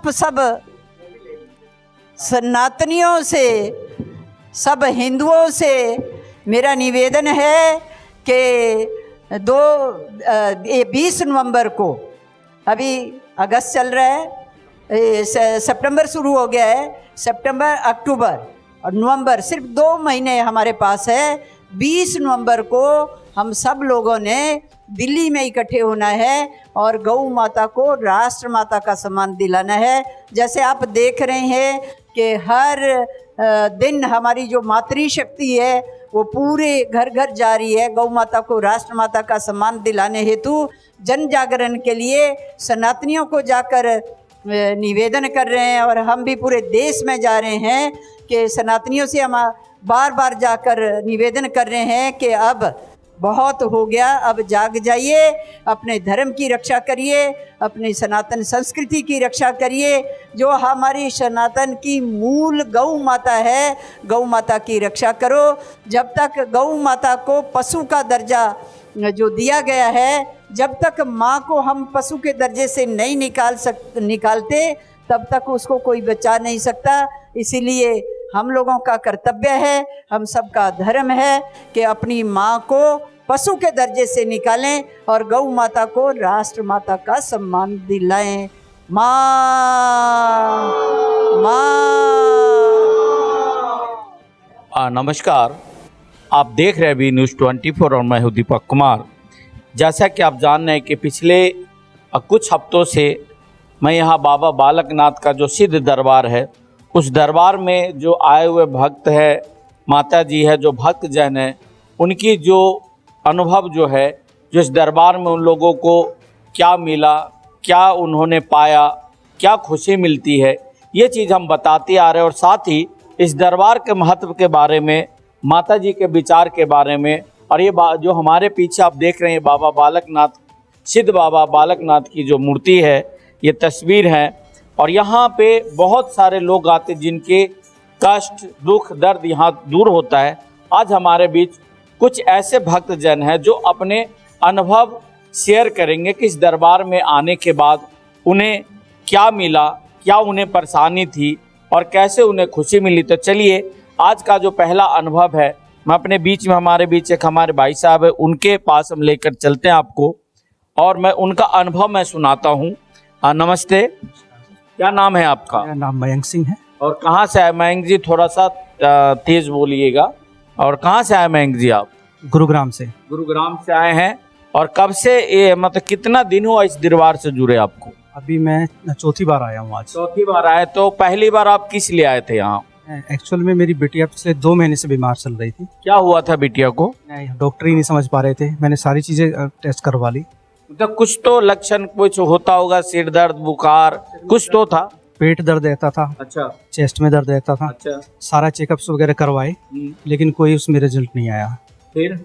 आप सब सनातनियों से, सब हिंदुओं से मेरा निवेदन है कि 20 नवंबर को, अभी अगस्त चल रहा है, सितंबर शुरू हो गया है, सितंबर, अक्टूबर और नवंबर, सिर्फ 2 महीने हमारे पास है। 20 नवंबर को हम सब लोगों ने दिल्ली में इकट्ठे होना है और गौ माता को राष्ट्र माता का सम्मान दिलाना है। जैसे आप देख रहे हैं कि हर दिन हमारी जो मातृशक्ति है वो पूरे घर घर जा रही है। गौ माता को राष्ट्र माता का सम्मान दिलाने हेतु जन जागरण के लिए सनातनियों को जाकर निवेदन कर रहे हैं और हम भी पूरे देश में जा रहे हैं कि सनातनियों से हम बार बार जाकर निवेदन कर रहे हैं कि अब बहुत हो गया, अब जाग जाइए, अपने धर्म की रक्षा करिए, अपनी सनातन संस्कृति की रक्षा करिए। जो हमारी सनातन की मूल गौ माता है, गौ माता की रक्षा करो। जब तक गौ माता को पशु का दर्जा जो दिया गया है, जब तक माँ को हम पशु के दर्जे से नहीं निकालते तब तक उसको कोई बचा नहीं सकता। इसीलिए हम लोगों का कर्तव्य है, हम सबका धर्म है कि अपनी माँ को पशु के दर्जे से निकालें और गौ माता को राष्ट्र माता का सम्मान दिलाएं। माँ नमस्कार, आप देख रहे हैं बी न्यूज़ 24 और मैं हूं दीपक कुमार। जैसा कि आप जान रहे हैं कि पिछले कुछ हफ्तों से मैं यहाँ बाबा बालकनाथ का जो सिद्ध दरबार है, उस दरबार में जो आए हुए भक्त है, माता जी है, जो भक्त जन है, उनकी जो अनुभव जो है, जो इस दरबार में उन लोगों को क्या मिला, क्या उन्होंने पाया, क्या खुशी मिलती है, ये चीज़ हम बताते आ रहे हैं। और साथ ही इस दरबार के महत्व के बारे में, माता जी के विचार के बारे में, और ये जो हमारे पीछे आप देख रहे हैं बाबा बालकनाथ, सिद्ध बाबा बालकनाथ की जो मूर्ति है, ये तस्वीर है। और यहाँ पे बहुत सारे लोग आते जिनके कष्ट, दुख, दर्द यहाँ दूर होता है। आज हमारे बीच कुछ ऐसे भक्त जन हैं जो अपने अनुभव शेयर करेंगे कि इस दरबार में आने के बाद उन्हें क्या मिला, क्या उन्हें परेशानी थी और कैसे उन्हें खुशी मिली। तो चलिए आज का जो पहला अनुभव है, मैं अपने बीच में, हमारे बीच एक हमारे भाई साहब है, उनके पास हम लेकर चलते हैं आपको और मैं उनका अनुभव मैं सुनाता हूँ। नमस्ते, क्या नाम है आपका? मेरा नाम मयंक सिंह है। और कहाँ से आए मयंक जी? थोड़ा सा तेज बोलिएगा। और कहाँ से आए मयंक जी आप? गुरुग्राम से। गुरुग्राम से आए हैं। और कब से, ये मतलब कितना दिन हुआ इस दरबार से जुड़े आपको? अभी मैं चौथी बार आया हूँ आज। चौथी बार आए। तो पहली बार आप किस लिए आए थे यहाँ? एक्चुअल में मेरी बिटिया पिछले 2 महीने से बीमार चल रही थी। क्या हुआ था बिटिया को? डॉक्टर ही नहीं समझ पा रहे थे। मैंने सारी चीजें टेस्ट करवा ली। तो कुछ तो लक्षण कुछ होता होगा, सिर दर्द, बुखार, कुछ तो था? पेट दर्द रहता था। अच्छा। चेस्ट में दर्द रहता था। अच्छा। सारा चेकअप्स वगैरह करवाए, लेकिन कोई उसमें रिजल्ट नहीं आया। फिर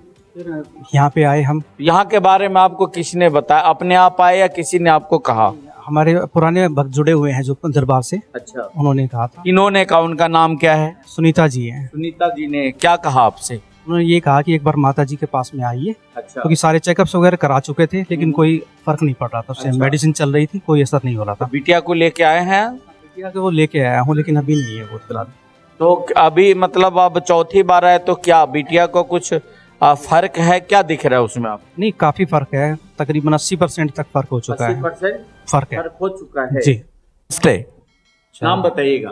यहाँ पे आए हम। यहाँ के बारे में आपको किसने बताया? अपने आप आए या किसी ने आपको कहा? हमारे पुराने भक्त जुड़े हुए हैं जो दरबार से। अच्छा। उन्होंने कहा था। इन्होंने कहा? उनका नाम क्या है? सुनीता जी है। सुनीता जी ने क्या कहा आपसे? उन्होंने ये कहा कि एक बार माता जी के पास में आइए। अच्छा। क्योंकि सारे चेकअप्स वगैरह करा चुके थे, लेकिन कोई फर्क नहीं पड़ रहा था उससे। अच्छा। मेडिसिन चल रही थी, कोई असर नहीं हो रहा था। बिटिया को लेके आए हैं? बिटिया को वो लेके आया हूँ, लेकिन अभी नहीं है वो फिलहाल। तो अभी मतलब अब चौथी बार आए, तो क्या बिटिया को कुछ फर्क है? क्या दिख रहा है उसमें आप? नहीं, काफी फर्क है। तकरीबन 80% तक फर्क हो चुका है। 80% फर्क है। फर्क हो चुका है जी। नमस्ते, नाम बताइएगा।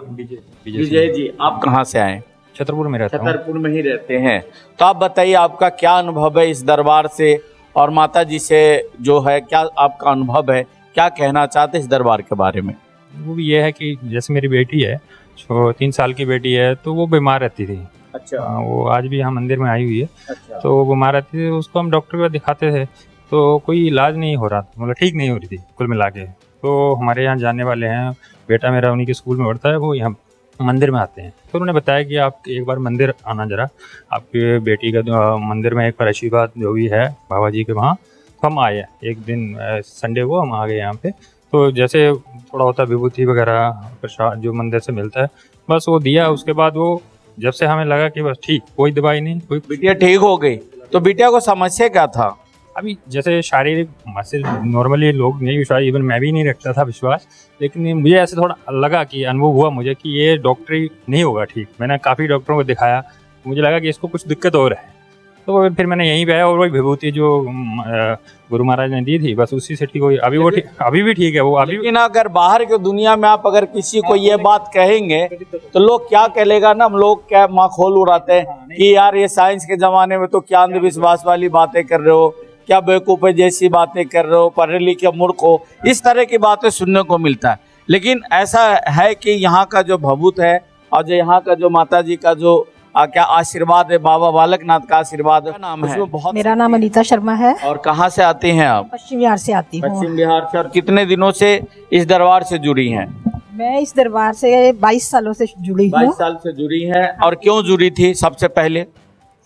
विजय जी। आप कहाँ से आए? छतरपुर में रहता हूँ। छतरपुर में ही रहते हैं। तो आप बताइए आपका क्या अनुभव है इस दरबार से और माता जी से, जो है क्या आपका अनुभव है, क्या कहना चाहते हैं इस दरबार के बारे में? वो भी ये है कि जैसे मेरी बेटी है, जो 3 साल की बेटी है, तो वो बीमार रहती थी। अच्छा। वो आज भी यहाँ मंदिर में आई हुई है। अच्छा। तो वो बीमार रहती थी, उसको हम डॉक्टर को दिखाते थे तो कोई इलाज नहीं हो रहा था, मतलब ठीक नहीं हो रही थी कुल मिला के। तो हमारे यहाँ जाने वाले हैं, बेटा मेरा उन्हीं के स्कूल में पढ़ता है, वो यहाँ मंदिर में आते हैं। तो उन्होंने बताया कि आप एक बार मंदिर आना जरा, आपके बेटी का मंदिर में एक बार आशीर्वाद जो भी है बाबा जी के वहाँ। तो हम आए एक दिन संडे को, हम आ गए यहाँ पे। तो जैसे थोड़ा होता विभूति वगैरह प्रसाद जो मंदिर से मिलता है, बस वो दिया। उसके बाद वो जब से हमें लगा कि बस ठीक, कोई दवाई नहीं, कोई। बिटिया ठीक हो गई। तो बिटिया को समस्या क्या था? अभी जैसे शारीरिक से नॉर्मली लोग नहीं विश्वास, इवन मैं भी नहीं रखता था विश्वास, लेकिन मुझे ऐसे थोड़ा लगा कि अनुभव हुआ मुझे कि ये डॉक्टरी नहीं होगा ठीक। मैंने काफ़ी डॉक्टरों को दिखाया, मुझे लगा कि इसको कुछ दिक्कत और है, तो फिर मैंने यहीं पे आया और वही विभूति जो गुरु महाराज ने दी थी बस उसी से ठीक हुई। अभी वो अभी भी ठीक है वो अभी। लेकिन अगर बाहर की दुनिया में आप अगर किसी को ये बात कहेंगे तो लोग क्या कहेगा ना, हम लोग क्या माखौल उड़ाते हैं कि यार ये साइंस के जमाने में तो क्या अंधविश्वास वाली बातें कर रहे हो, क्या बेवकूफ़ जैसी बातें कर रहे हो, पढ़े लिखे मूर्ख हो, इस तरह की बातें सुनने को मिलता है। लेकिन ऐसा है कि यहाँ का जो भभूत है और जो यहाँ का जो माता जी का जो क्या आशीर्वाद है, बाबा बालकनाथ का आशीर्वाद है, नाम है बहुत। मेरा नाम अनीता शर्मा है और कहाँ से आती हैं आप? पश्चिम बिहार से आती हूँ। पश्चिम बिहार से। और कितने दिनों से इस दरबार से जुड़ी हैं? मैं इस दरबार से 22 सालों से जुड़ी हूँ। 22 साल से जुड़ी हैं। और क्यों जुड़ी थी सबसे पहले?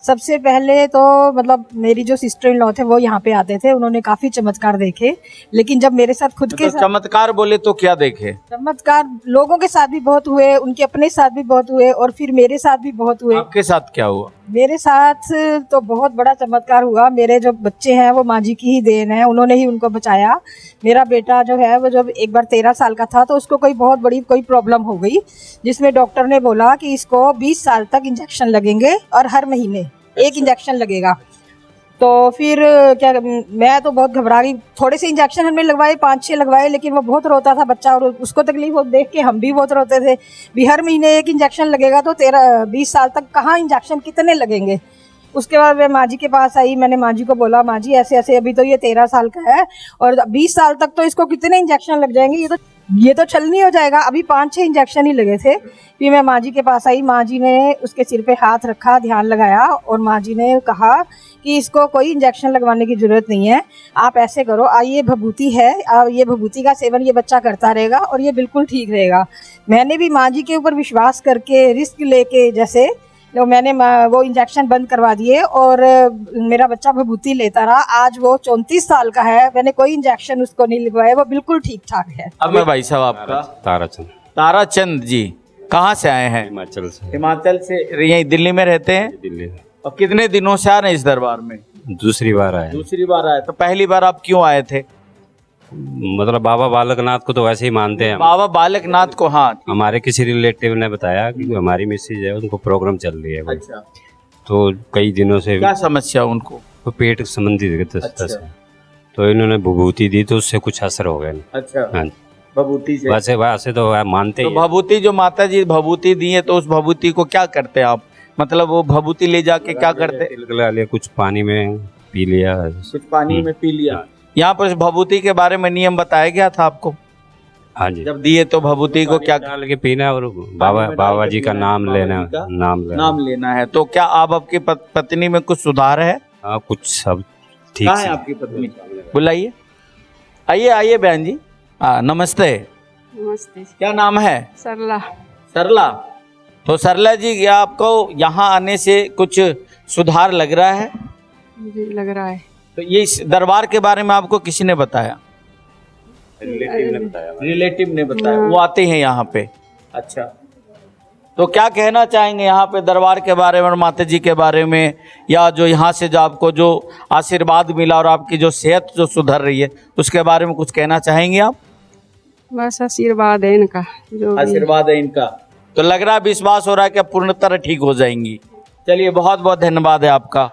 सबसे पहले तो मतलब मेरी जो सिस्टर इन लॉ थे वो यहाँ पे आते थे, उन्होंने काफी चमत्कार देखे, लेकिन जब मेरे साथ खुद के तो चमत्कार बोले तो क्या देखे? चमत्कार लोगों के साथ भी बहुत हुए, उनके अपने साथ भी बहुत हुए और फिर मेरे साथ भी बहुत हुए। आपके साथ क्या हुआ? मेरे साथ तो बहुत बड़ा चमत्कार हुआ। मेरे जो बच्चे हैं वो माँ जी की ही देन है, उन्होंने ही उनको बचाया। मेरा बेटा जो है वो जब एक बार 13 साल का था तो उसको कोई बहुत बड़ी कोई प्रॉब्लम हो गई, जिसमें डॉक्टर ने बोला कि इसको 20 साल तक इंजेक्शन लगेंगे और हर महीने एक इंजेक्शन लगेगा। तो फिर क्या, मैं तो बहुत घबरा गई। थोड़े से इंजेक्शन हमने लगवाए, 5-6 लगवाए, लेकिन वो बहुत रोता था बच्चा और उसको तकलीफ देख के हम भी बहुत रोते थे। भी हर महीने एक इंजेक्शन लगेगा तो 20 साल तक कहाँ इंजेक्शन कितने लगेंगे। उसके बाद मैं माँ जी के पास आई, मैंने माँ जी को बोला माँ जी ऐसे ऐसे अभी तो ये 13 साल का है और 20 साल तक तो इसको कितने इंजेक्शन लग जाएंगे, ये तो छल नहीं हो जाएगा। अभी 5-6 इंजेक्शन ही लगे थे। फिर मैं माँ जी के पास आई, माँ जी ने उसके सिर पे हाथ रखा, ध्यान लगाया और माँ जी ने कहा कि इसको कोई इंजेक्शन लगवाने की ज़रूरत नहीं है, आप ऐसे करो, ये भभूति है, ये भभूति का सेवन ये बच्चा करता रहेगा और ये बिल्कुल ठीक रहेगा। मैंने भी माँ जी के ऊपर विश्वास करके रिस्क लेके जैसे तो मैंने वो इंजेक्शन बंद करवा दिए और मेरा बच्चा भभूति लेता रहा। आज वो 34 साल का है, मैंने कोई इंजेक्शन उसको नहीं लगवाया, वो बिल्कुल ठीक ठाक है। अब मैं भाई साहब आपका? ताराचंद। ताराचंद जी कहाँ से आए हैं? हिमाचल से। हिमाचल से। यहीं दिल्ली में रहते हैं? दिल्ली। और कितने दिनों से आ रहे हैं इस दरबार में? दूसरी बार आए। दूसरी बार आए। तो पहली बार आप क्यों आए थे? मतलब बाबा बालकनाथ को तो वैसे ही मानते हैं। बाबा बालकनाथ को? हाँ। हमारे किसी रिलेटिव ने बताया कि हमारी मिसेज है, उनको प्रॉब्लम चल रही है। अच्छा। तो कई दिनों से क्या समस्या उनको? तो पेट संबंधी अच्छा। तो इन्होंने विभूति दी तो उससे कुछ असर हो गया। अच्छा। हाँ, भभूति से? वैसे तो मानते तो ही। भभूति जो माता जी भभूति दी है तो उस भभूति को क्या करते हैं आप? मतलब वो भभूति ले जाके क्या करते? तिलक लिया, कुछ पानी में पी लिया। कुछ पानी में पी लिया। यहाँ पर भभूति के बारे में नियम बताया गया था आपको? हाँ जी। जब दिए तो भभूति को क्या डाल के पीना और बाबा जी का नाम लेना। नाम लेना है। तो क्या आप आपकी पत्नी में कुछ सुधार है? हाँ, कुछ सब ठीक है। आपकी पत्नी बुलाइए। आइए आइए बहन जी। नमस्ते। नमस्ते। क्या नाम है? सरला। सरला। तो सरला जी क्या आपको यहाँ आने से कुछ सुधार लग रहा है? मुझे लग रहा है। तो ये इस दरबार के बारे में आपको किसी ने बताया? रिलेटिव ने बताया। वो आते हैं यहाँ पे? अच्छा। तो क्या कहना चाहेंगे यहाँ पे दरबार के बारे में और माता जी के बारे में, या जो यहाँ से जो आपको जो आशीर्वाद मिला और आपकी जो सेहत जो सुधर रही है उसके बारे में कुछ कहना चाहेंगे आप? बस आशीर्वाद है इनका, जो आशीर्वाद है इनका। तो लग रहा है, विश्वास हो रहा है कि पूर्ण तरह ठीक हो जाएंगी। चलिए बहुत बहुत धन्यवाद है आपका।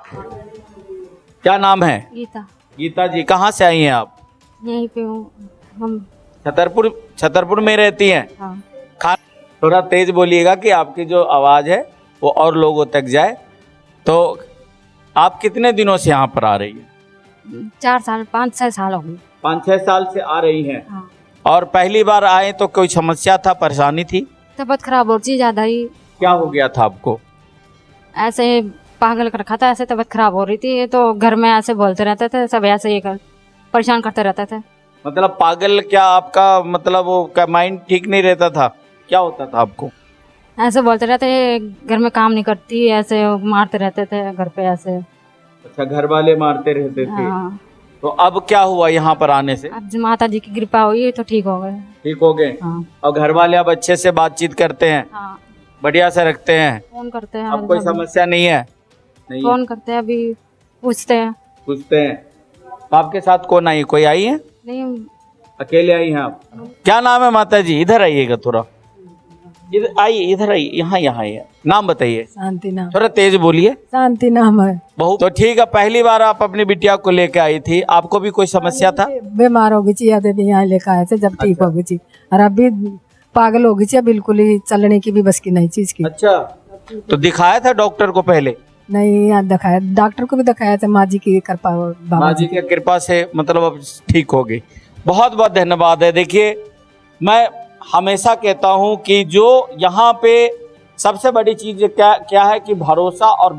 क्या नाम है? गीता। गीता जी कहाँ से आई हैं आप? यहीं पे हूँ हम। छतरपुर में रहती हैं? हाँ। थोड़ा तेज बोलिएगा कि आपकी जो आवाज़ है वो और लोगों तक जाए। तो आप कितने दिनों से यहाँ पर आ रही हैं? 5-6 साल हो गए। 5-6 साल से आ रही हैं। हाँ। और पहली बार आए तो कोई समस्या था, परेशानी थी? तबीयत खराब हो रही ज़्यादा ही। क्या हो गया था आपको? ऐसे पागल कर रखा था, ऐसे तबीयत खराब हो रही थी तो घर में ऐसे बोलते रहते थे, सब ऐसे ही परेशान करते रहते थे। मतलब पागल क्या आपका मतलब वो क्या माइंड ठीक नहीं रहता था? क्या होता था आपको? ऐसे बोलते रहते, घर में काम नहीं करती, ऐसे मारते रहते थे घर पे ऐसे। अच्छा, घर वाले मारते रहते थे। हाँ। तो अब क्या हुआ यहाँ पर आने से? अब माता जी की कृपा हुई तो ठीक हो गए। ठीक हो गए? हाँ। और घर वाले अब अच्छे से बातचीत करते हैं? हाँ। बढ़िया से रखते हैं? फोन करते हैं। अब कोई समस्या नहीं है? नहीं। फोन करते हैं, अभी पूछते हैं। पूछते हैं। तो आपके साथ कौन आई, कोई आई है? नहीं, अकेले आई हैं आप? क्या नाम है माता जी? इधर आइएगा थोड़ा, इधर आइए, इधर आइए, यहाँ यहाँ आइए। नाम बताइए। शांति नाम। थोड़ा तेज बोलिए। शांति नाम है। बहुत तो ठीक है। पहली बार आप अपनी बिटिया को लेके आई थी, आपको भी कोई समस्या था? बीमार हो गई थी, याद नहीं, यहाँ लेकर आए थे जब ठीक हो गई थी, और अभी पागल हो गई थी, बिल्कुल ही चलने की भी बस की नहीं चीज की। अच्छा, तो दिखाया था डॉक्टर को पहले? नहीं, यहाँ दिखाया, डॉक्टर को भी दिखाया था, माँ जी की कृपा, माँ जी की कृपा से मतलब अब ठीक हो गई। बहुत बहुत धन्यवाद है। देखिए, मैं हमेशा कहता हूँ कि जो यहाँ पे सबसे बड़ी चीज क्या क्या है कि भरोसा और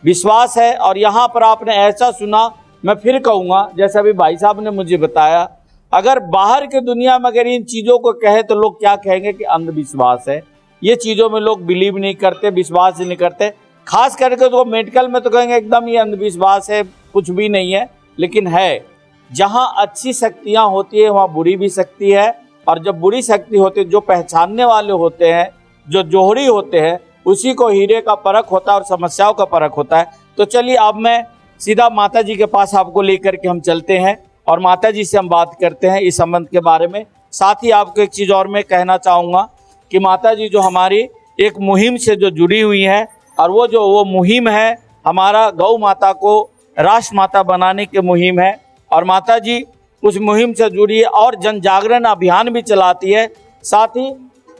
विश्वास है। और यहाँ पर आपने ऐसा सुना, मैं फिर कहूँगा, जैसे अभी भाई साहब ने मुझे बताया, अगर बाहर की दुनिया में अगर इन चीज़ों को कहे तो लोग क्या कहेंगे कि अंधविश्वास है, ये चीज़ों में लोग बिलीव नहीं करते, विश्वास नहीं करते। खास करके तो मेडिकल में तो कहेंगे एकदम ये अंधविश्वास है, कुछ भी नहीं है। लेकिन है, जहाँ अच्छी शक्तियाँ होती है वहाँ बुरी भी शक्ति है, और जब बुरी शक्ति होती है, जो पहचानने वाले होते हैं, जो जोहरी होते हैं, उसी को हीरे का परख होता है और समस्याओं का परख होता है। तो चलिए अब मैं सीधा माता जी के पास आपको लेकर के हम चलते हैं और माता जी से हम बात करते हैं इस संबंध के बारे में। साथ ही आपको एक चीज़ और मैं कहना चाहूँगा कि माता जी जो हमारी एक मुहिम से जो जुड़ी हुई है, और वो मुहिम है हमारा गौ माता को राष्ट्र माता बनाने की मुहिम है, और माता जी उस मुहिम से जुड़ी है और जन जागरण अभियान भी चलाती है। साथ ही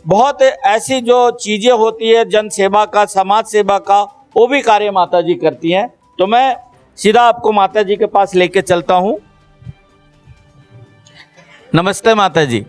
बहुत ऐसी जो चीज़ें होती है जन सेवा का, समाज सेवा का, वो भी कार्य माता जी करती हैं। तो मैं सीधा आपको माता जी के पास लेके चलता हूँ। नमस्ते माता जी,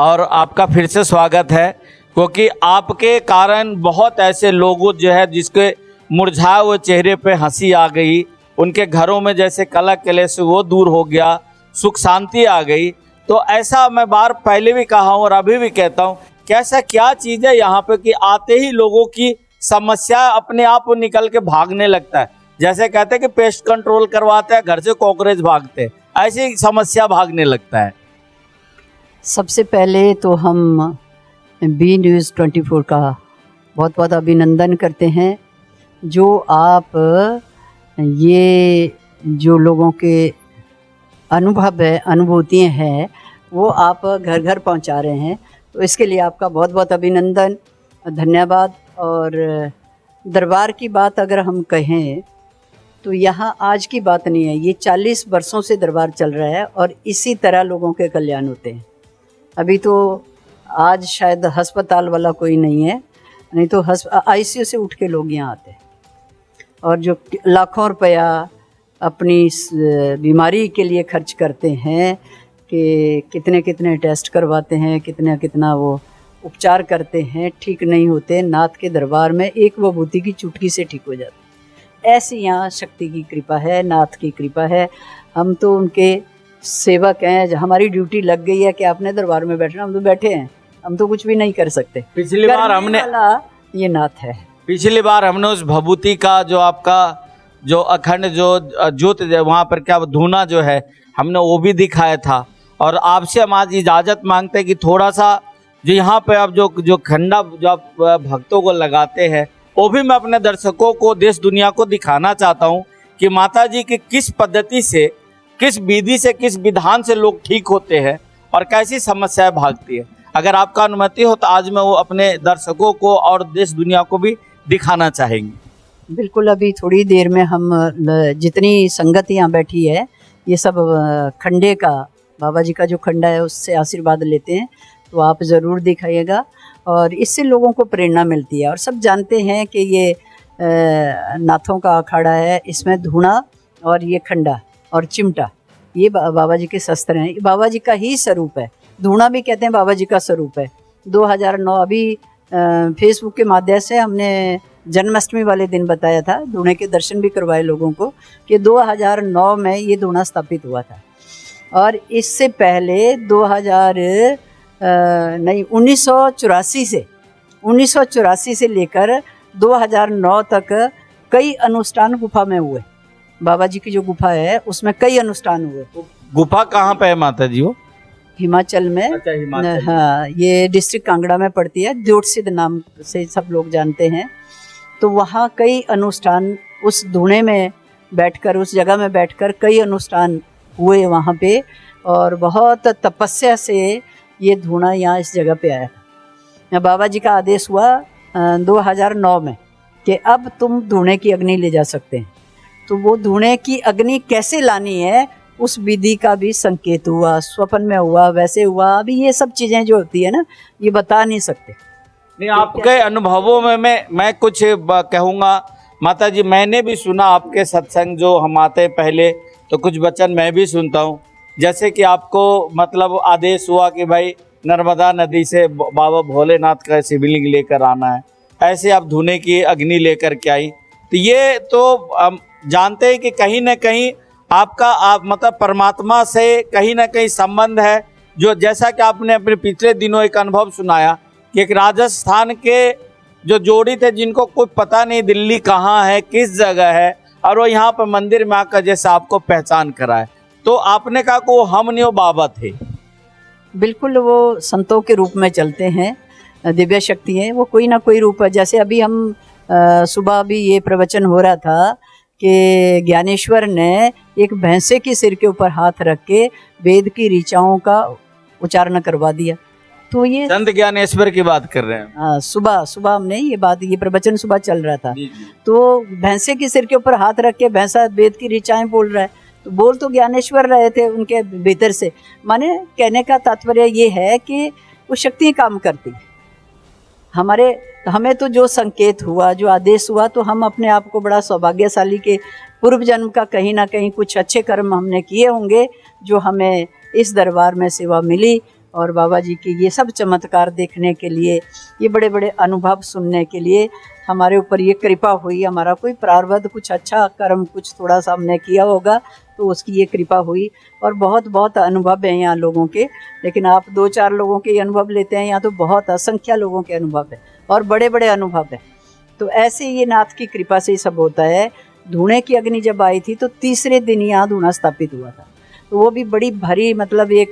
और आपका फिर से स्वागत है, क्योंकि आपके कारण बहुत ऐसे लोगों जो है जिसके मुरझाए हुए चेहरे पे हंसी आ गई, उनके घरों में जैसे कलह कलेश वो दूर हो गया, सुख शांति आ गई। तो ऐसा मैं बार पहले भी कहा हूँ और अभी भी कहता हूँ, कैसा क्या चीज़ है यहाँ पे कि आते ही लोगों की समस्या अपने आप निकल के भागने लगता है। जैसे कहते हैं कि पेस्ट कंट्रोल करवाते हैं, घर से कॉकरोच भागते, ऐसी समस्या भागने लगता है। सबसे पहले तो हम बी न्यूज़ 24 का बहुत बहुत अभिनंदन करते हैं, जो आप ये जो लोगों के अनुभव है, अनुभूतियाँ हैं, वो आप घर घर पहुंचा रहे हैं। तो इसके लिए आपका बहुत बहुत अभिनंदन, धन्यवाद। और दरबार की बात अगर हम कहें तो यहाँ आज की बात नहीं है, ये 40 वर्षों से दरबार चल रहा है और इसी तरह लोगों के कल्याण होते हैं। अभी तो आज शायद अस्पताल वाला कोई नहीं है, नहीं तो ICU से उठ के लोग यहाँ आते हैं, और जो लाखों रुपया अपनी बीमारी के लिए खर्च करते हैं, कि कितने कितने टेस्ट करवाते हैं, कितना कितना वो उपचार करते हैं, ठीक नहीं होते। नाथ के दरबार में एक विभूति की चुटकी से ठीक हो जाते। ऐसी यहाँ शक्ति की कृपा है, नाथ की कृपा है। हम तो उनके सेवक हैं, हमारी ड्यूटी लग गई है कि आपने दरबार में बैठना, हम तो बैठे हैं, हम तो कुछ भी नहीं कर सकते। पिछली बार हमने ये नाथ है, पिछली बार हमने उस भभूति का जो आपका जो अखंड जो ज्योत वहाँ पर क्या धूना जो है, हमने वो भी दिखाया था। और आपसे हम आज इजाज़त मांगते हैं कि थोड़ा सा जो यहाँ पे आप जो खंडा जो आप भक्तों को लगाते हैं, वो भी मैं अपने दर्शकों को, देश दुनिया को दिखाना चाहता हूँ कि माता जी की किस पद्धति से, किस विधि से, किस विधान से लोग ठीक होते हैं और कैसी समस्याएं भागती है। अगर आपका अनुमति हो तो आज मैं वो अपने दर्शकों को और देश दुनिया को भी दिखाना चाहेंगे। बिल्कुल। अभी थोड़ी देर में हम जितनी संगत यहाँ बैठी है, ये सब खंडे का, बाबा जी का जो खंडा है उससे आशीर्वाद लेते हैं। तो आप ज़रूर दिखाइएगा, और इससे लोगों को प्रेरणा मिलती है। और सब जानते हैं कि ये नाथों का अखाड़ा है, इसमें धूना और ये खंडा और चिमटा, ये बाबा जी के शस्त्र हैं, बाबा जी का ही स्वरूप है। धूना भी कहते हैं बाबा जी का स्वरूप है। 2009 अभी फेसबुक के माध्यम से हमने जन्माष्टमी वाले दिन बताया था, धूने के दर्शन भी करवाए लोगों को, कि 2009 में ये धूना स्थापित हुआ था। और इससे पहले 1984 से लेकर 2009 तक कई अनुष्ठान गुफा में हुए। बाबा जी की जो गुफा है उसमें कई अनुष्ठान हुए। गुफा कहाँ पे है माता जी? वो हिमाचल में। अच्छा, हिमाचल। हाँ, ये डिस्ट्रिक्ट कांगड़ा में पड़ती है, ज्योतिषिद नाम से सब लोग जानते हैं। तो वहाँ कई अनुष्ठान उस धूने में बैठकर, उस जगह में बैठकर कई अनुष्ठान हुए वहाँ पे, और बहुत तपस्या से ये धूना यहाँ इस जगह पे आया। बाबा जी का आदेश हुआ 2009 में कि अब तुम धूने की अग्नि ले जा सकते हैं। तो वो धूने की अग्नि कैसे लानी है उस विधि का भी संकेत हुआ, स्वप्न में हुआ, वैसे हुआ। अभी ये सब चीज़ें जो होती है ना, ये बता नहीं सकते। नहीं, आपके अनुभवों में मैं कुछ कहूँगा माता जी। मैंने भी सुना आपके सत्संग जो हम आते पहले, तो कुछ वचन मैं भी सुनता हूँ। जैसे कि आपको मतलब आदेश हुआ कि भाई नर्मदा नदी से बाबा भोलेनाथ का शिवलिंग लेकर आना है, ऐसे आप धूने की अग्नि लेकर के आई। तो ये तो हम जानते हैं कि कहीं ना कहीं आपका आप मतलब परमात्मा से कहीं ना कहीं संबंध है। जो जैसा कि आपने अपने पिछले दिनों एक अनुभव सुनाया कि एक राजस्थान के जो जोड़ी थे जिनको कोई पता नहीं दिल्ली कहाँ है, किस जगह है, और वो यहाँ पर मंदिर में आकर जैसे आपको पहचान कराए, तो आपने कहा कि वो हम नहीं, वो बाबा थे। बिल्कुल, वो संतों के रूप में चलते हैं, दिव्य शक्ति है, वो कोई ना कोई रूप है। जैसे अभी हम सुबह भी ये प्रवचन हो रहा था कि ज्ञानेश्वर ने एक भैंसे के सिर के ऊपर हाथ रख के वेद की ऋचाओं का उच्चारण करवा दिया। तो ये संत ज्ञानेश्वर की बात कर रहे हैं। सुबह हमने ये प्रवचन सुबह चल रहा था। जी जी। तो भैंसे के सिर के ऊपर हाथ रख के भैंसा वेद की ऋचाएं बोल रहा है, तो बोल तो ज्ञानेश्वर रहे थे उनके भीतर से। माने कहने का तात्पर्य ये है कि वो शक्ति काम करती हमें तो जो संकेत हुआ, जो आदेश हुआ, तो हम अपने आप को बड़ा सौभाग्यशाली के पूर्व जन्म का कहीं ना कहीं कुछ अच्छे कर्म हमने किए होंगे जो हमें इस दरबार में सेवा मिली। और बाबा जी के ये सब चमत्कार देखने के लिए, ये बड़े बड़े अनुभव सुनने के लिए हमारे ऊपर ये कृपा हुई। हमारा कोई प्रारब्ध, कुछ अच्छा कर्म, कुछ थोड़ा सा हमने किया होगा तो उसकी ये कृपा हुई। और बहुत बहुत अनुभव हैं यहाँ लोगों के, लेकिन आप 2-4 लोगों के अनुभव लेते हैं, यहाँ तो बहुत असंख्य लोगों के अनुभव है और बड़े बड़े अनुभव है। तो ऐसे ये नाथ की कृपा से ही सब होता है। धूणे की अग्नि जब आई थी तो तीसरे दिन यहाँ धूना स्थापित हुआ था। तो वो भी बड़ी भारी, मतलब एक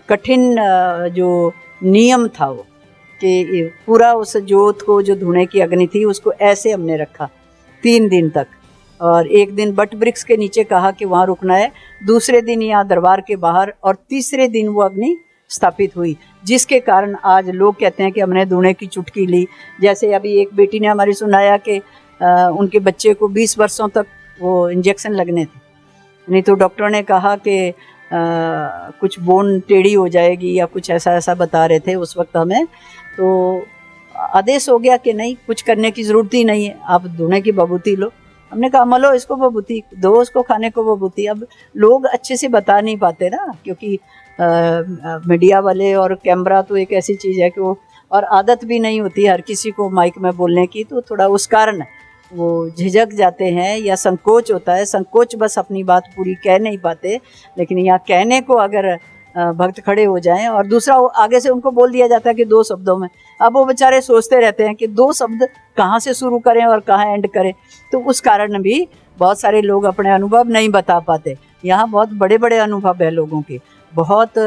कठिन जो नियम था वो, कि पूरा उस जोत को, जो धूणे की अग्नि थी, उसको ऐसे हमने रखा 3 दिन तक। और एक दिन बट वृक्ष के नीचे कहा कि वहाँ रुकना है, दूसरे दिन यहाँ दरबार के बाहर, और तीसरे दिन वो अग्नि स्थापित हुई, जिसके कारण आज लोग कहते हैं कि हमने धूणे की चुटकी ली। जैसे अभी एक बेटी ने हमारी सुनाया कि उनके बच्चे को 20 वर्षों तक वो इंजेक्शन लगने थे, नहीं तो डॉक्टर ने कहा कि कुछ बोन टेढ़ी हो जाएगी या कुछ ऐसा बता रहे थे उस वक्त हमें। तो आदेश हो गया कि नहीं, कुछ करने की ज़रूरत ही नहीं है, आप धूणे की बबूती लो। हमने कहा मलो इसको बबूती, दो उसको खाने को बबूती। अब लोग अच्छे से बता नहीं पाते ना, क्योंकि मीडिया वाले और कैमरा तो एक ऐसी चीज़ है कि वो, और आदत भी नहीं होती हर किसी को माइक में बोलने की, तो थोड़ा उस कारण वो झिझक जाते हैं या संकोच होता है। संकोच बस अपनी बात पूरी कह नहीं पाते, लेकिन यहाँ कहने को अगर भक्त खड़े हो जाएं, और दूसरा आगे से उनको बोल दिया जाता है कि 2 शब्दों में, अब वो बेचारे सोचते रहते हैं कि 2 शब्द कहाँ से शुरू करें और कहाँ एंड करें। तो उस कारण भी बहुत सारे लोग अपने अनुभव नहीं बता पाते। यहाँ बहुत बड़े बड़े अनुभव है लोगों के, बहुत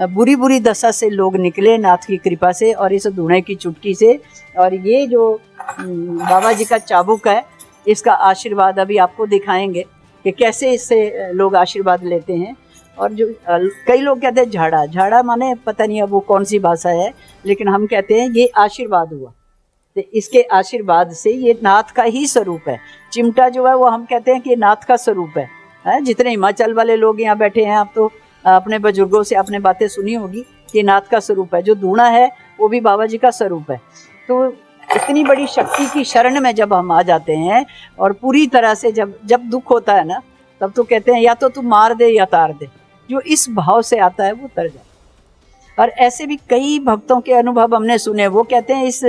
बुरी बुरी दशा से लोग निकले नाथ की कृपा से और इस धूणे की चुटकी से। और ये जो बाबा जी का चाबुक है, इसका आशीर्वाद अभी आपको दिखाएंगे कि कैसे इससे लोग आशीर्वाद लेते हैं। और जो कई लोग कहते हैं झाड़ा, झाड़ा माने पता नहीं अब वो कौन सी भाषा है, लेकिन हम कहते हैं ये आशीर्वाद हुआ। तो इसके आशीर्वाद से ये नाथ का ही स्वरूप है। चिमटा जो है वो हम कहते हैं कि नाथ का स्वरूप है। जितने हिमाचल वाले लोग यहाँ बैठे हैं, आप तो अपने बुजुर्गों से आपने बातें सुनी होगी कि नाथ का स्वरूप है। जो धूणा है वो भी बाबा जी का स्वरूप है। तो इतनी बड़ी शक्ति की शरण में जब हम आ जाते हैं और पूरी तरह से जब दुख होता है ना, तब तो कहते हैं या तो तू मार दे या तार दे। जो इस भाव से आता है वो तर जाता है। और ऐसे भी कई भक्तों के अनुभव हमने सुने। वो कहते हैं इस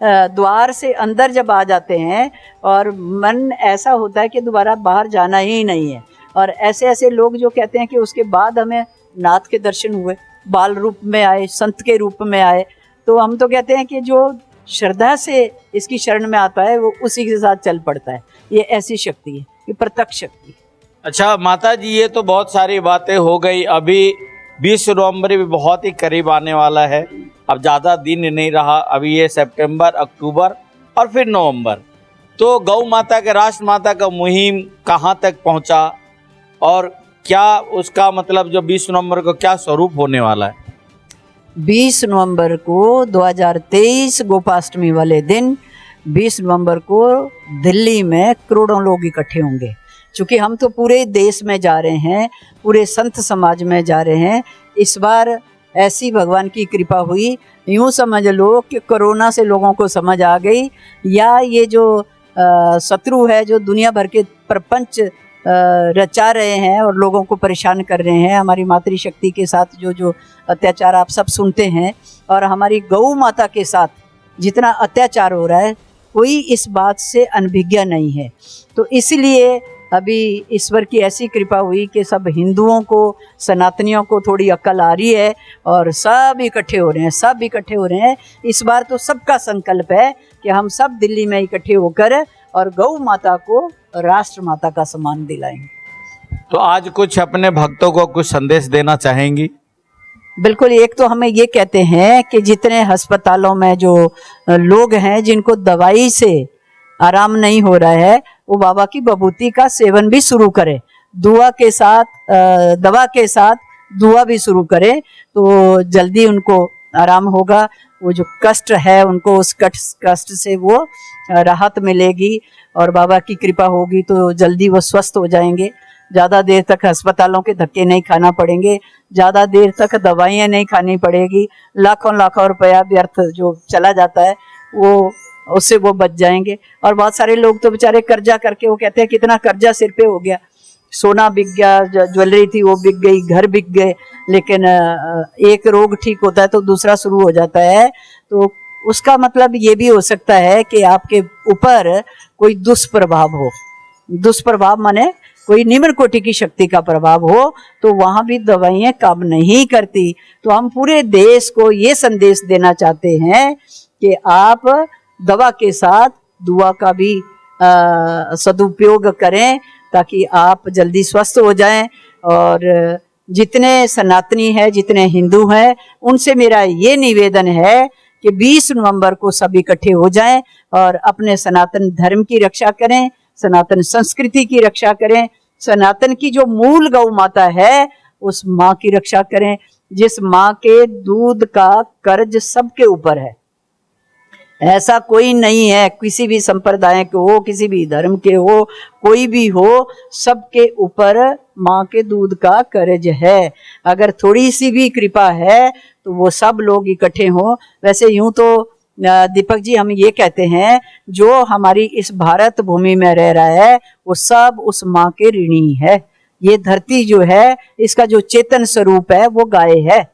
द्वार से अंदर जब आ जाते हैं और मन ऐसा होता है कि दोबारा बाहर जाना ही नहीं है। और ऐसे ऐसे लोग जो कहते हैं कि उसके बाद हमें नाथ के दर्शन हुए, बाल रूप में आए, संत के रूप में आए। तो हम तो कहते हैं कि जो श्रद्धा से इसकी शरण में आता है वो उसी के साथ चल पड़ता है। ये ऐसी शक्ति है, ये प्रत्यक्ष शक्ति है। अच्छा माता जी, ये तो बहुत सारी बातें हो गई। अभी 20 नवंबर भी बहुत ही करीब आने वाला है। अब ज़्यादा दिन नहीं रहा, अभी ये सितंबर, अक्टूबर और फिर नवंबर। तो गौ माता के राष्ट्र माता का मुहिम कहाँ तक पहुंचा और क्या उसका मतलब जो 20 नवंबर को क्या स्वरूप होने वाला है? 20 नवंबर को 2023 गोपाष्टमी वाले दिन 20 नवंबर को दिल्ली में करोड़ों लोग इकट्ठे होंगे। क्योंकि हम तो पूरे देश में जा रहे हैं, पूरे संत समाज में जा रहे हैं। इस बार ऐसी भगवान की कृपा हुई, यूँ समझ लो कि कोरोना से लोगों को समझ आ गई, या ये जो शत्रु है जो दुनिया भर के प्रपंच रचा रहे हैं और लोगों को परेशान कर रहे हैं, हमारी मातृशक्ति के साथ जो अत्याचार आप सब सुनते हैं और हमारी गौ माता के साथ जितना अत्याचार हो रहा है, कोई इस बात से अनभिज्ञ नहीं है। तो इसलिए अभी ईश्वर की ऐसी कृपा हुई कि सब हिंदुओं को, सनातनियों को थोड़ी अक्ल आ रही है और सब इकट्ठे हो रहे हैं, सब इकट्ठे हो रहे हैं। इस बार तो सबका संकल्प है कि हम सब दिल्ली में इकट्ठे होकर और गौ माता को राष्ट्र माता का सम्मान दिलाएंगे। तो आज कुछ अपने भक्तों को कुछ संदेश देना चाहेंगी? बिल्कुल। एक तो हमें ये कहते हैं कि जितने अस्पतालों में जो लोग हैं जिनको दवाई से आराम नहीं हो रहा है, वो बाबा की बभूति का सेवन भी शुरू करें, दुआ के साथ, दवा के साथ दुआ भी शुरू करें, तो जल्दी उनको आराम होगा। वो जो कष्ट है उनको उस कष्ट से वो राहत मिलेगी और बाबा की कृपा होगी तो जल्दी वो स्वस्थ हो जाएंगे। ज़्यादा देर तक अस्पतालों के धक्के नहीं खाना पड़ेंगे, ज़्यादा देर तक दवाइयाँ नहीं खानी पड़ेगी, लाखों लाखों रुपया व्यर्थ जो चला जाता है वो उससे वो बच जाएंगे। और बहुत सारे लोग तो बेचारे कर्जा करके, वो कहते हैं कितना कर्जा सिर पे हो गया, सोना बिक गया, ज्वेलरी थी वो बिक गई, घर बिक गए, लेकिन एक रोग ठीक होता है तो दूसरा शुरू हो जाता है। तो उसका मतलब ये भी हो सकता है कि आपके ऊपर कोई दुष्प्रभाव हो, दुष्प्रभाव माने कोई निम्न कोटि की शक्ति का प्रभाव हो, तो वहाँ भी दवाइयाँ काम नहीं करती। तो हम पूरे देश को ये संदेश देना चाहते हैं कि आप दवा के साथ दुआ का भी सदुपयोग करें ताकि आप जल्दी स्वस्थ हो जाएं। और जितने सनातनी हैं, जितने हिंदू हैं, उनसे मेरा ये निवेदन है कि 20 नवंबर को सब इकट्ठे हो जाएं और अपने सनातन धर्म की रक्षा करें, सनातन संस्कृति की रक्षा करें, सनातन की जो मूल गौ माता है उस माँ की रक्षा करें, जिस माँ के दूध का कर्ज सबके ऊपर है। ऐसा कोई नहीं है, किसी भी संप्रदाय के हो, किसी भी धर्म के हो, कोई भी हो, सबके ऊपर माँ के दूध का कर्ज है। अगर थोड़ी सी भी कृपा है तो वो सब लोग इकट्ठे हों। वैसे यूं तो दीपक जी हम ये कहते हैं, जो हमारी इस भारत भूमि में रह रहा है वो सब उस माँ के ऋणी है। ये धरती जो है, इसका जो चेतन स्वरूप है वो गाय है।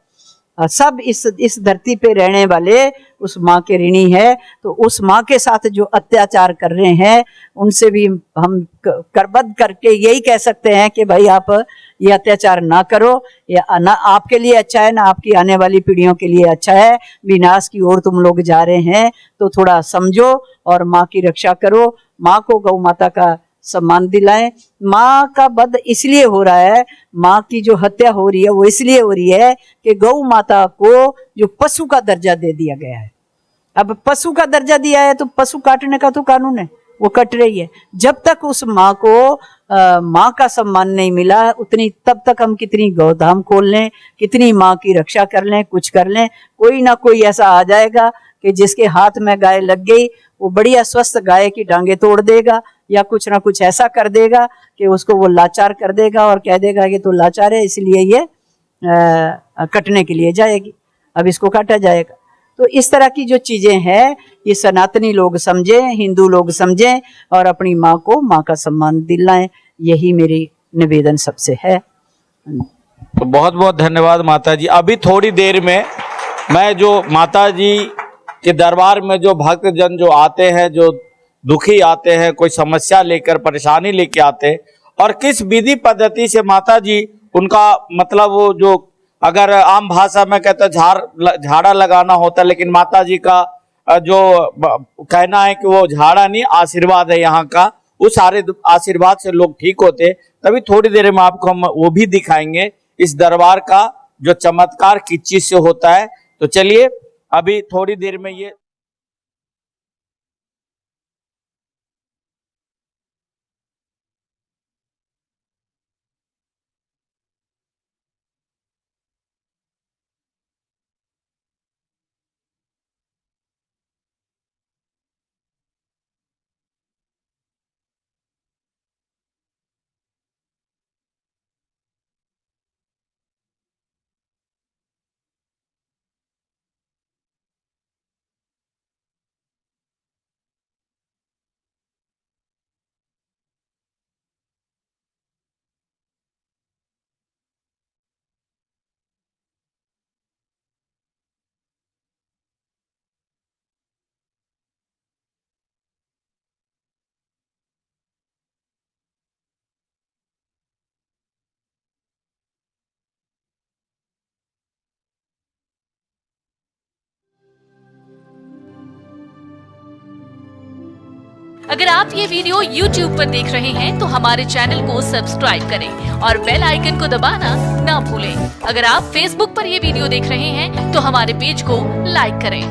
सब इस धरती पे रहने वाले उस माँ के ऋणी है। तो उस माँ के साथ जो अत्याचार कर रहे हैं उनसे भी हम करबद्ध करके यही कह सकते हैं कि भाई आप ये अत्याचार ना करो, ये ना आपके लिए अच्छा है, ना आपकी आने वाली पीढ़ियों के लिए अच्छा है। विनाश की ओर तुम लोग जा रहे हैं, तो थोड़ा समझो और माँ की रक्षा करो, माँ को, गौ माता का सम्मान दिलाएं। माँ का वध इसलिए हो रहा है, माँ की जो हत्या हो रही है वो इसलिए हो रही है कि गौ माता को जो पशु का दर्जा दे दिया गया है। अब पशु का दर्जा दिया है तो पशु काटने का तो कानून है, वो कट रही है। जब तक उस माँ को माँ का सम्मान नहीं मिला, उतनी तब तक हम कितनी गौधाम खोल लें, कितनी माँ की रक्षा कर लें, कुछ कर लें, कोई ना कोई ऐसा आ जाएगा कि जिसके हाथ में गाय लग गई वो बढ़िया स्वस्थ गाय की टांगे तोड़ देगा या कुछ ना कुछ ऐसा कर देगा कि उसको वो लाचार कर देगा और कह देगा कि तो लाचार है इसलिए ये कटने के लिए जाएगी, अब इसको काटा जाएगा। तो इस तरह की जो चीजें हैं ये सनातनी लोग समझें, हिंदू लोग समझें और अपनी माँ को माँ का सम्मान दिलाएं, यही मेरी निवेदन सबसे है। तो बहुत बहुत धन्यवाद माता जी। अभी थोड़ी देर में मैं जो माता जी के दरबार में जो भक्तजन जो आते हैं, जो दुखी आते हैं, कोई समस्या लेकर, परेशानी लेके आते हैं, और किस विधि पद्धति से माता जी उनका मतलब वो जो अगर आम भाषा में कहते झाड़ा लगाना होता है, लेकिन माता जी का जो कहना है कि वो झाड़ा नहीं, आशीर्वाद है यहाँ का, उस सारे आशीर्वाद से लोग ठीक होते। तभी थोड़ी देर में आपको हम वो भी दिखाएंगे इस दरबार का जो चमत्कार किस चीज से होता है। तो चलिए अभी थोड़ी देर में ये अगर आप ये वीडियो YouTube पर देख रहे हैं तो हमारे चैनल को सब्सक्राइब करें और बेल आइकन को दबाना ना भूलें। अगर आप Facebook पर ये वीडियो देख रहे हैं तो हमारे पेज को लाइक करें।